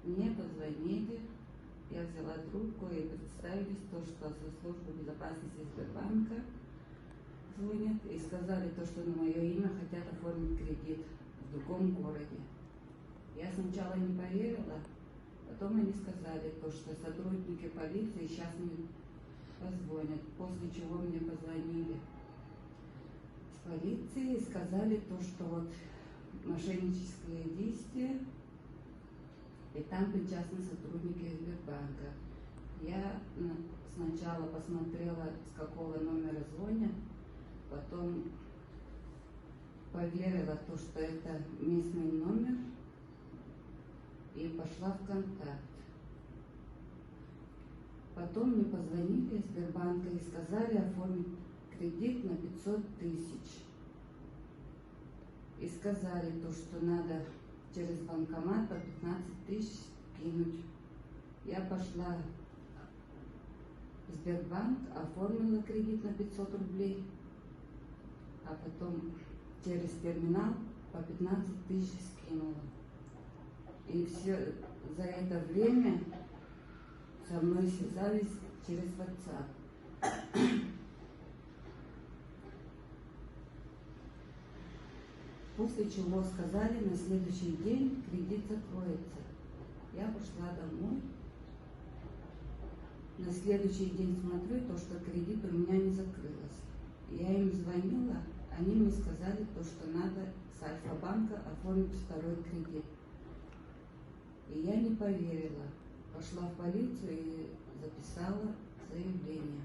Мне позвонили, я взяла трубку и представились, то, что со службы безопасности Сбербанка звонят и сказали то, что на мое имя хотят оформить кредит в другом городе. Я сначала не поверила, потом они сказали то, что сотрудники полиции сейчас мне позвонят, после чего мне позвонили с полиции и сказали то, что вот мошеннические действия, и там причастны сотрудники Сбербанка. Я сначала посмотрела, с какого номера звонят, потом поверила то, что это местный номер, и пошла в контакт. Потом мне позвонили из Сбербанка и сказали оформить кредит на 500 тысяч. И сказали то, что надо через банкомат по 15 тысяч кинуть. Я пошла в Сбербанк, оформила кредит на 500 рублей, а потом через терминал по 15 тысяч скинула. И все за это время со мной связались через WhatsApp. После чего сказали, на следующий день кредит закроется. Я пошла домой. На следующий день смотрю, то, что кредит у меня не закрылся. Я им звонила, они мне сказали, то, что надо с Альфа-банка оформить второй кредит. И я не поверила. Пошла в полицию и записала заявление.